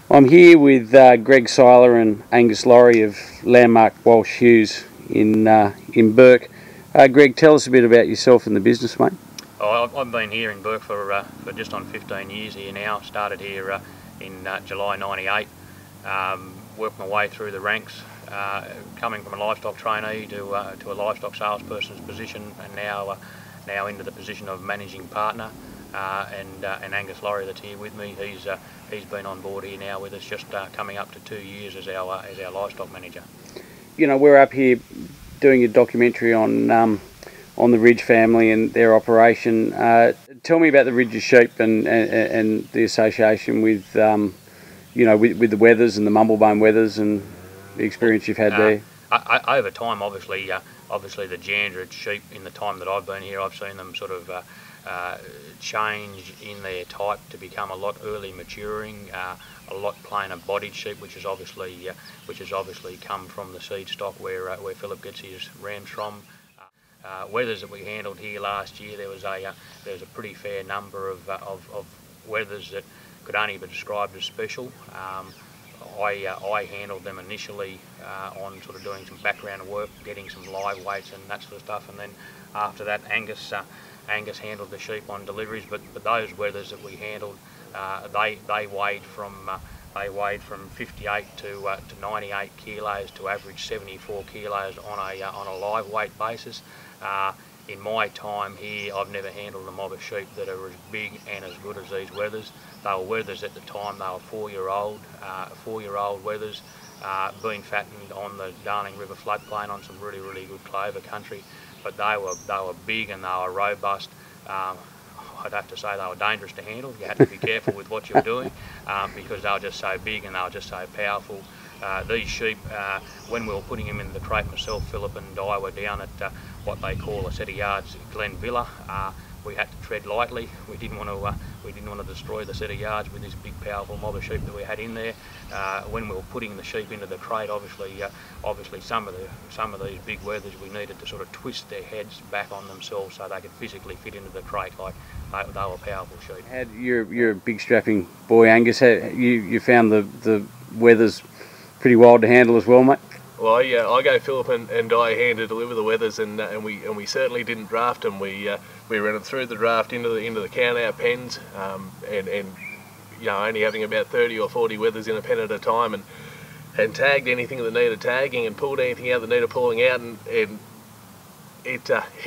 I'm here with Greg Seiler and Angus Laurie of Landmark Walsh Hughes in Burke. Greg, tell us a bit about yourself and the business, mate. Oh, I've been here in Burke for just on 15 years here now. Started here in July '98. Worked my way through the ranks, coming from a livestock trainee to a livestock salesperson's position, and now into the position of managing partner. And Angus Laurie, that's here with me, he's been on board here now with us, just coming up to 2 years as our livestock manager. You know, we're up here doing a documentary on the Ridge family and their operation. Tell me about the Ridge sheep and the association with with the Wethers and the Mumblebone Wethers and the experience you've had there. Over time, obviously the Jandra sheep, in the time that I've been here, I've seen them sort of change in their type to become a lot early maturing, a lot plainer bodied sheep, which has obviously come from the Seedstock where Phillip gets his rams from. Wethers that we handled here last year, there was a pretty fair number of Wethers that could only be described as special. I handled them initially on sort of doing some background work, getting some live weights and that sort of stuff, and then after that Angus handled the sheep on deliveries. But those Wethers that we handled, they weighed from 58 to 98 kilos to average 74 kilos on a live weight basis. In my time here, I've never handled a mob of sheep that are as big and as good as these Wethers. They were Wethers at the time. They were four-year-old Wethers, being fattened on the Darling River floodplain on some really good clover country. But they were big and they were robust. I'd have to say they were dangerous to handle. You had to be careful with what you're doing because they were just so big and they were just so powerful. These sheep, when we were putting them in the crate, myself, Phillip and Di were down at what they call a set of yards, Glen Villa. We had to tread lightly. We didn't want to destroy the set of yards with this big, powerful mob of sheep that we had in there. When we were putting the sheep into the crate, obviously some of these big Wethers, we needed to sort of twist their heads back on themselves so they could physically fit into the crate. Like they were powerful sheep. You're a big strapping boy, Angus. You found the Wethers pretty wild to handle as well, mate? Well, yeah, I gave Phillip and Di a hand to deliver the Wethers, and we certainly didn't draft them. We ran them through the draft into the count-out pens, and you know, only having about 30 or 40 Wethers in a pen at a time, and tagged anything that needed tagging and pulled anything out that needed pulling out, and it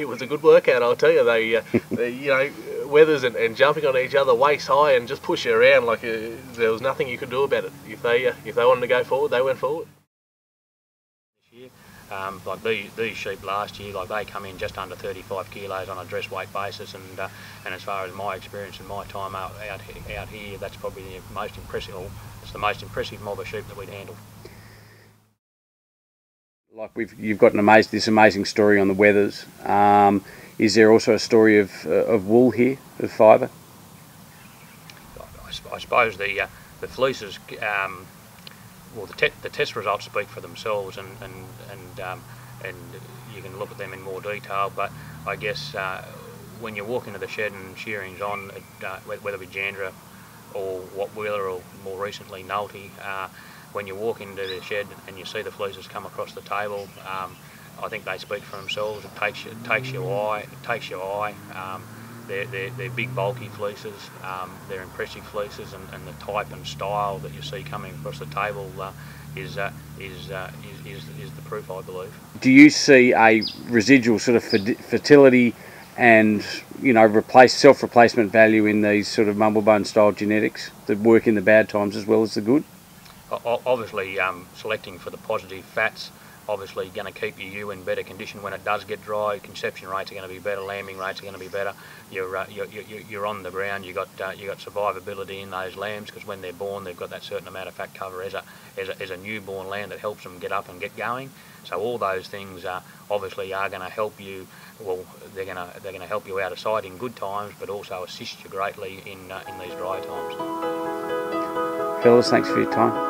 was a good workout, I'll tell you. They you know, Wethers and jumping on each other waist high and just push you around like there was nothing you could do about it. If they wanted to go forward, they went forward. Like these sheep last year, like they come in just under 35 kilos on a dress weight basis, and as far as my experience and my time out here, that's probably the most impressive. It's the most impressive mob of sheep that we'd handled. Like you've got this amazing story on the Wethers. Is there also a story of wool here, of fibre? I suppose the fleeces. Well, the test results speak for themselves, and you can look at them in more detail. But I guess when you walk into the shed and shearing's on, whether it be Jandra or Wheeler or more recently Nolte, when you walk into the shed and you see the fleeces come across the table, I think they speak for themselves. It takes your eye. They're big, bulky fleeces. They're impressive fleeces, and the type and style that you see coming across the table is the proof, I believe. Do you see a residual sort of fertility and self-replacement value in these sort of Mumblebone style genetics that work in the bad times as well as the good? Obviously, selecting for the positive fats. Obviously going to keep your ewe in better condition when it does get dry. Conception rates are going to be better, lambing rates are going to be better. You're on the ground. You got survivability in those lambs, because when they're born, they've got that certain amount of fat cover as a newborn lamb that helps them get up and get going. So all those things obviously are going to help you. Well, they're going to help you out of sight in good times, but also assist you greatly in these dry times. Fellas, thanks for your time.